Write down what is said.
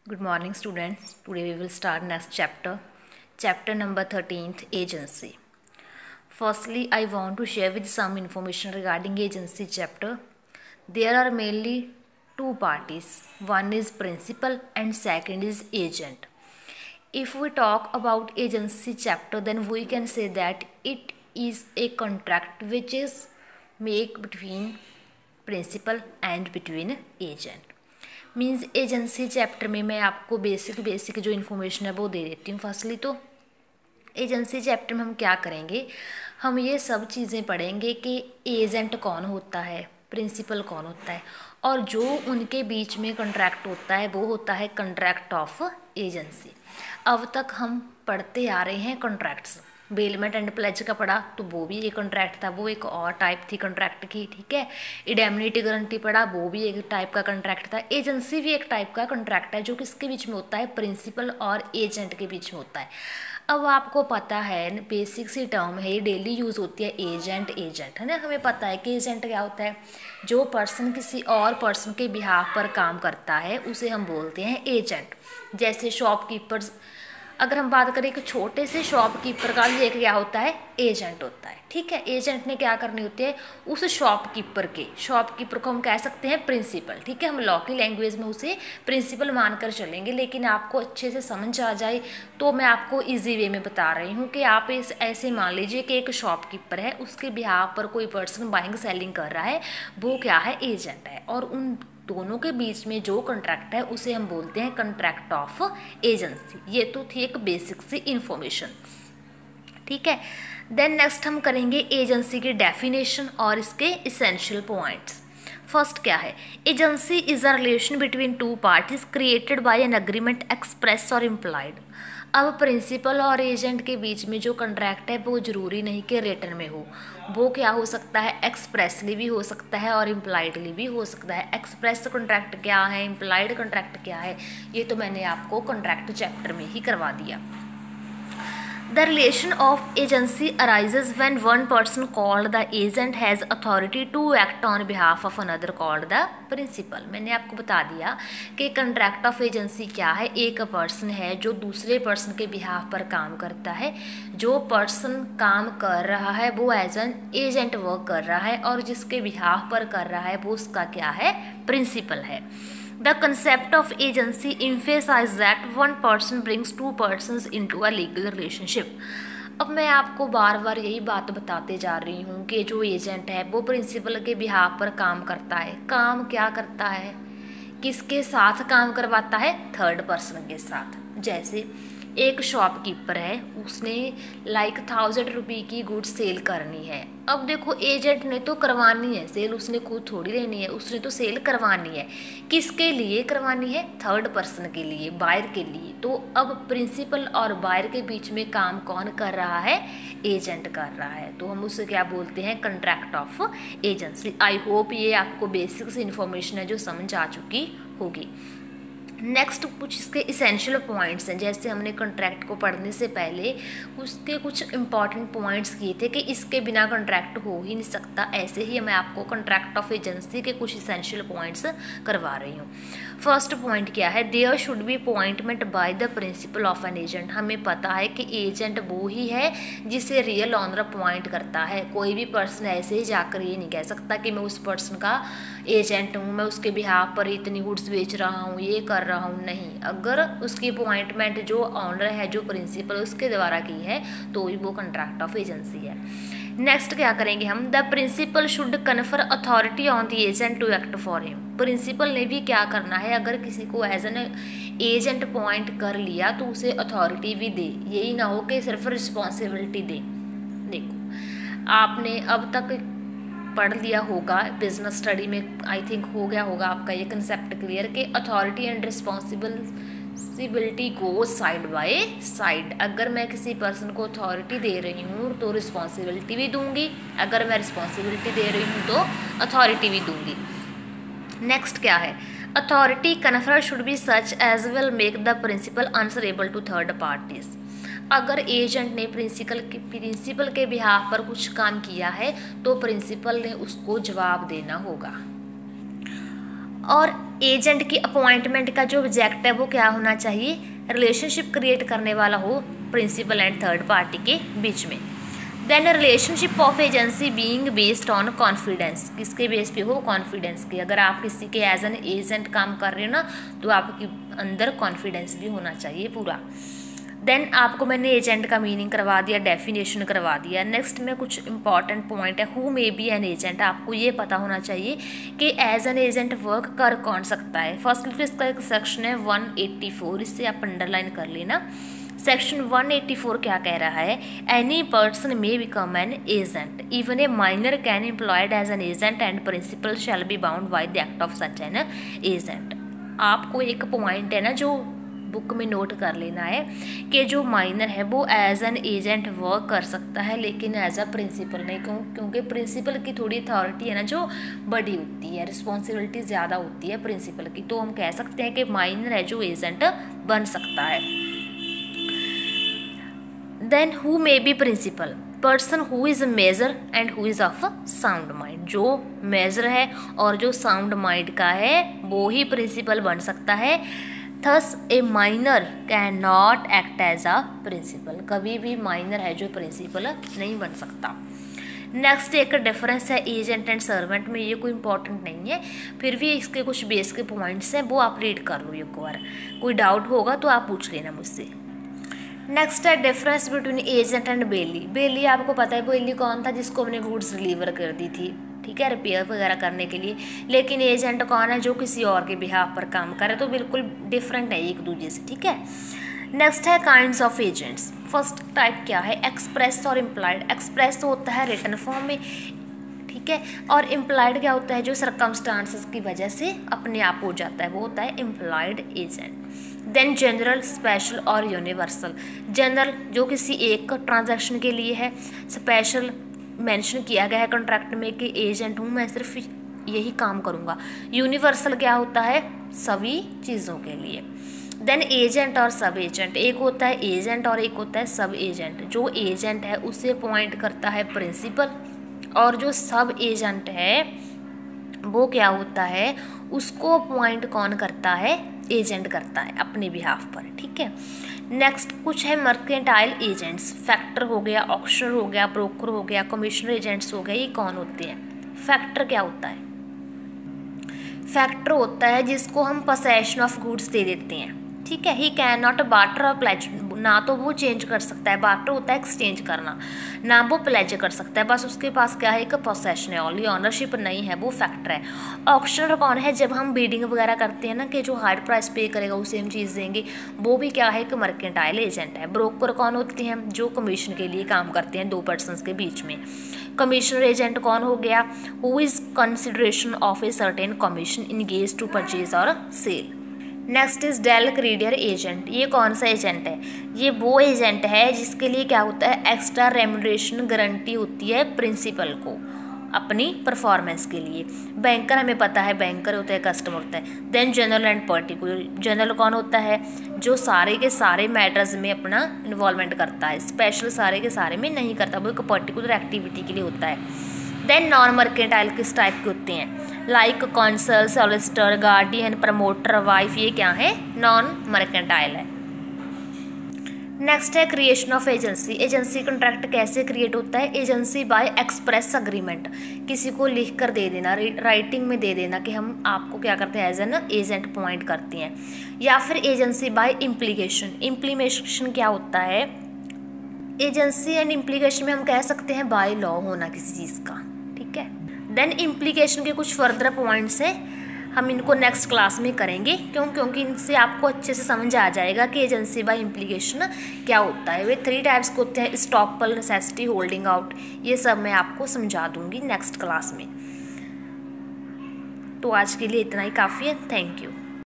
Good morning, students. Today we will start next chapter. Chapter number 13th, Agency. Firstly, I want to share with some information regarding agency chapter. There are mainly two parties. One is principal and second is agent. If we talk about agency chapter, then we can say that it is a contract which is made between principal and between agent. Means agency chapter में मैं आपको basic जो information है वो दे देती हूँ। Firstly तो agency chapter में हम क्या करेंगे, हम ये सब चीज़ें पढ़ेंगे कि एजेंट कौन होता है, प्रिंसिपल कौन होता है, और जो उनके बीच में कॉन्ट्रैक्ट होता है वो होता है कॉन्ट्रैक्ट ऑफ एजेंसी। अब तक हम पढ़ते आ रहे हैं कॉन्ट्रैक्ट्स, बेलमेंट एंड प्लेज का पढ़ा तो वो भी एक कॉन्ट्रैक्ट था, वो एक और टाइप थी कॉन्ट्रैक्ट की, ठीक है। इंडेमनिटी गारंटी पढ़ा, वो भी एक टाइप का कॉन्ट्रैक्ट था। एजेंसी भी एक टाइप का कॉन्ट्रैक्ट है जो किसके बीच में होता है, प्रिंसिपल और एजेंट के बीच में होता है। अब आपको पता है बेसिक सी टर्म है, ये डेली यूज़ होती है, एजेंट है ना। हमें पता है कि एजेंट क्या होता है, जो पर्सन किसी और पर्सन के बिहाफ पर काम करता है उसे हम बोलते हैं एजेंट। जैसे शॉपकीपर्स, अगर हम बात करें एक छोटे से शॉपकीपर का, ये क्या होता है, एजेंट होता है, ठीक है। एजेंट ने क्या करनी होती है, उस शॉपकीपर को हम कह सकते हैं प्रिंसिपल, ठीक है। हम लॉ की लैंग्वेज में उसे प्रिंसिपल मानकर चलेंगे, लेकिन आपको अच्छे से समझ आ जाए तो मैं आपको इजी वे में बता रही हूँ कि आप ऐसे मान लीजिए कि एक शॉपकीपर है, उसके बिहाफ पर कोई पर्सन बाइंग सेलिंग कर रहा है, वो क्या है, एजेंट है। और उन दोनों के बीच में जो कॉन्ट्रैक्ट है उसे हम बोलते हैं कॉन्ट्रैक्ट ऑफ एजेंसी। ये तो थी एक बेसिक सी इंफॉर्मेशन, ठीक है। देन नेक्स्ट हम करेंगे एजेंसी की डेफिनेशन और इसके इसेंशियल पॉइंट्स। फर्स्ट क्या है, agency is a relation between two parties created by an agreement express और इम्प्लाइड। अब प्रिंसिपल और एजेंट के बीच में जो कॉन्ट्रैक्ट है वो ज़रूरी नहीं कि रिटन में हो, वो क्या हो सकता है, एक्सप्रेसली भी हो सकता है और इम्प्लाइडली भी हो सकता है। एक्सप्रेस कॉन्ट्रैक्ट क्या है, इम्प्लाइड कॉन्ट्रैक्ट क्या है, ये तो मैंने आपको कॉन्ट्रैक्ट चैप्टर में ही करवा दिया। The relation of agency arises when one person called the agent has authority to act on behalf of another called the principal। मैंने आपको बता दिया कि कॉन्ट्रैक्ट ऑफ एजेंसी क्या है। एक पर्सन है जो दूसरे पर्सन के बिहाफ पर काम करता है, जो पर्सन काम कर रहा है वो एज एन एजेंट वर्क कर रहा है, और जिसके बिहाफ पर कर रहा है वो उसका क्या है, प्रिंसिपल है। The concept of agency emphasizes that one person brings two persons into a legal relationship। अब मैं आपको बार बार यही बात बताते जा रही हूँ कि जो एजेंट है वो प्रिंसिपल के बिहाफ पर काम करता है। काम क्या करता है, किसके साथ काम करवाता है, थर्ड पर्सन के साथ। जैसे एक शॉपकीपर है, उसने 1000 रुपये की गुड्स सेल करनी है। अब देखो एजेंट ने तो करवानी है सेल, उसने खुद थोड़ी लेनी है, उसने तो सेल करवानी है। किसके लिए करवानी है, थर्ड पर्सन के लिए, बायर के लिए। तो अब प्रिंसिपल और बायर के बीच में काम कौन कर रहा है, एजेंट कर रहा है। तो हम उसे क्या बोलते हैं, contract of agency. I hope ये आपको बेसिक से इन्फॉर्मेशन है जो समझ आ चुकी होगी। नेक्स्ट कुछ इसके इसेंशियल पॉइंट्स हैं। जैसे हमने कॉन्ट्रैक्ट को पढ़ने से पहले उसके कुछ इंपॉर्टेंट पॉइंट्स किए थे कि इसके बिना कॉन्ट्रैक्ट हो ही नहीं सकता, ऐसे ही मैं आपको कॉन्ट्रैक्ट ऑफ एजेंसी के कुछ इसेंशियल पॉइंट्स करवा रही हूँ। फर्स्ट पॉइंट क्या है, there should be appointment by the principal of an agent. हमें पता है कि एजेंट वो ही है जिसे रियल ऑनर अपॉइंट करता है। कोई भी पर्सन ऐसे ही जाकर ये नहीं कह सकता कि मैं उस पर्सन का एजेंट हूँ, मैं उसके बिहाफ पर इतनी गुड्स बेच रहा हूँ, ये कर रहा हूँ, नहीं। अगर उसकी अपॉइंटमेंट जो ऑनर है, जो प्रिंसिपल उसके द्वारा की है, तो वो कॉन्ट्रैक्ट ऑफ एजेंसी है। नेक्स्ट क्या करेंगे हम, the principal should confer authority on the agent to act for him. Principal ने भी क्या करना है, अगर किसी को एज एन एजेंट अपॉइंट कर लिया तो उसे अथॉरिटी भी दे, यही ना हो कि सिर्फ रिस्पॉन्सिबिलिटी दे। देखो आपने अब तक पढ़ लिया होगा बिजनेस स्टडी में, आई थिंक हो गया होगा आपका ये कंसेप्ट क्लियर कि अथॉरिटी एंड रिस्पॉन्सिबिलिटी को साइड बाय साइड। अगर मैं किसी पर्सन को अथॉरिटी दे रही हूँ तो रिस्पॉन्सिबिलिटी भी दूंगी, अगर मैं रिस्पॉन्सिबिलिटी दे रही हूँ तो अथॉरिटी भी दूंगी। नेक्स्ट क्या है, authority confer should be such as will make the principal answerable to third parties. अगर एजेंट ने प्रिंसिपल के बिहाफ पर कुछ काम किया है तो प्रिंसिपल ने उसको जवाब देना होगा। और एजेंट की अपॉइंटमेंट का जो ऑब्जेक्ट है वो क्या होना चाहिए, रिलेशनशिप क्रिएट करने वाला हो प्रिंसिपल एंड थर्ड पार्टी के बीच में। Then relationship of agency being based on confidence, किसके बेस पे हो, कॉन्फिडेंस के। अगर आप किसी के एज एन एजेंट काम कर रहे हो ना तो आपके अंदर कॉन्फिडेंस भी होना चाहिए पूरा। देन आपको मैंने एजेंट का मीनिंग करवा दिया, डेफिनेशन करवा दिया। नेक्स्ट में कुछ इंपॉर्टेंट पॉइंट है, who may B N agent. आपको ये पता होना चाहिए कि एज एन एजेंट वर्क कर कौन सकता है। फर्स्ट तो इसका एक सेक्शन है 184, इससे आप अंडरलाइन कर लेना। सेक्शन 184 क्या कह रहा है, any person may become an agent, even a minor can employed as an agent and principal shall be bound by the act of such an agent. आपको एक पॉइंट है ना जो बुक में नोट कर लेना है कि जो माइनर है वो एज एन एजेंट वर्क कर सकता है, लेकिन एज अ प्रिंसिपल नहीं। क्योंकि प्रिंसिपल की थोड़ी अथॉरिटी है ना जो बड़ी होती है, रिस्पॉन्सिबिलिटी ज़्यादा होती है प्रिंसिपल की, तो हम कह सकते हैं कि माइनर है जो एजेंट बन सकता है। Then who may be principal, person who is major and who is of sound mind. जो मेजर है और जो साउंड माइंड का है वो ही प्रिंसिपल बन सकता है। Thus a minor can not act as a principal, कभी भी माइनर है जो प्रिंसिपल नहीं बन सकता। नेक्स्ट एक डिफरेंस है एजेंट एंड सर्वेंट में, ये कोई इंपॉर्टेंट नहीं है, फिर भी इसके कुछ बेस के पॉइंट्स हैं वो आप रीड कर लो एक बार, कोई डाउट होगा तो आप पूछ लेना मुझसे। नेक्स्ट है डिफरेंस बिटवीन एजेंट एंड बेली। बेली आपको पता है बेली कौन था, जिसको हमने गुड्स डिलीवर कर दी थी, ठीक है, रिपेयर वगैरह करने के लिए। लेकिन एजेंट कौन है, जो किसी और के बिहाफ पर काम करे, तो बिल्कुल डिफरेंट है एक दूसरे से, ठीक है। नेक्स्ट है kinds of agents. First type क्या है, एक्सप्रेस और इम्प्लाइड। एक्सप्रेस तो होता है रिटन फॉर्म में, ठीक है, और इम्प्लाइड क्या होता है, जो सर्कमस्टांसेस की वजह से अपने आप हो जाता है, वो होता है implied agent. Then general, special और यूनिवर्सल। जनरल जो किसी एक ट्रांजैक्शन के लिए है, स्पेशल मेंशन किया गया है कॉन्ट्रैक्ट में कि एजेंट हूँ मैं, सिर्फ यही काम करूँगा। यूनिवर्सल क्या होता है, सभी चीज़ों के लिए। देन एजेंट और सब एजेंट, एक होता है एजेंट और एक होता है सब एजेंट। जो एजेंट है उसे अपॉइंट करता है प्रिंसिपल, और जो सब एजेंट है वो क्या होता है, उसको अपॉइंट कौन करता है, एजेंट करता है अपने बिहाफ पर, ठीक है। नेक्स्ट कुछ है मर्केंटाइल एजेंट्स। फैक्टर हो गया, ऑक्शनर हो गया, ब्रोकर हो गया, कमीशनर एजेंट्स हो गए, ये कौन होते हैं। फैक्टर क्या होता है, फैक्टर होता है जिसको हम पोसेशन ऑफ गुड्स दे देते हैं, ठीक है। ही कैन नॉट बार्टर और प्लेज, ना तो वो चेंज कर सकता है, बार्टर होता है एक्सचेंज करना, ना वो प्लेज कर सकता है, बस उसके पास क्या है, एक पोसेशन है, ओनली ऑनरशिप नहीं है, वो फैक्टर है। ऑक्शनर कौन है, जब हम बीडिंग वगैरह करते हैं ना कि जो हायर प्राइस पे करेगा उसे हम चीज़ देंगे, वो भी क्या है, एक मर्केंटाइल एजेंट है। ब्रोकर कौन होते हैं, जो कमीशन के लिए काम करते हैं दो पर्सनस के बीच में। कमीशनर एजेंट कौन हो गया, who is consideration of a certain commission engage to purchase और sale. Next is del credere agent. ये कौन सा एजेंट है, ये वो एजेंट है जिसके लिए क्या होता है, एक्स्ट्रा रेम्यूनरेशन गारंटी होती है प्रिंसिपल को अपनी परफॉर्मेंस के लिए। बैंकर हमें पता है, बैंकर होता है, कस्टमर होता है। Then general and particular. General कौन होता है, जो सारे के सारे मैटर्स में अपना इन्वॉल्वमेंट करता है, स्पेशल सारे के सारे में नहीं करता, वो एक पर्टिकुलर एक्टिविटी के लिए होता है। देन नॉन मर्केंटाइल किस टाइप के होते हैं, like consul, solicitor, guardian, promoter, wife, ये क्या है, नॉन मर्केंटाइल है। नेक्स्ट है creation of agency. Agency contract कैसे क्रिएट होता है, एजेंसी बाय एक्सप्रेस अग्रीमेंट, किसी को लिख कर दे देना, राइटिंग में दे देना कि हम आपको क्या करते हैं, एज एन एजेंट अपॉइंट करते हैं। या फिर एजेंसी बाय इम्प्लीकेशन। इम्प्लीमेशन क्या होता है, एजेंसी एंड इम्प्लीकेशन में हम कह सकते हैं बाय लॉ होना किसी चीज़ का, ठीक है। देन इम्प्लीकेशन के कुछ फर्दर पॉइंट्स हैं, हम इनको नेक्स्ट क्लास में करेंगे, क्योंकि इनसे आपको अच्छे से समझ आ जाएगा कि एजेंसी बाय इम्प्लीकेशन क्या होता है। वे 3 टाइप्स के होते हैं, एस्टॉपल, नेसेसिटी, होल्डिंग आउट, ये सब मैं आपको समझा दूंगी नेक्स्ट क्लास में। तो आज के लिए इतना ही काफ़ी है, थैंक यू।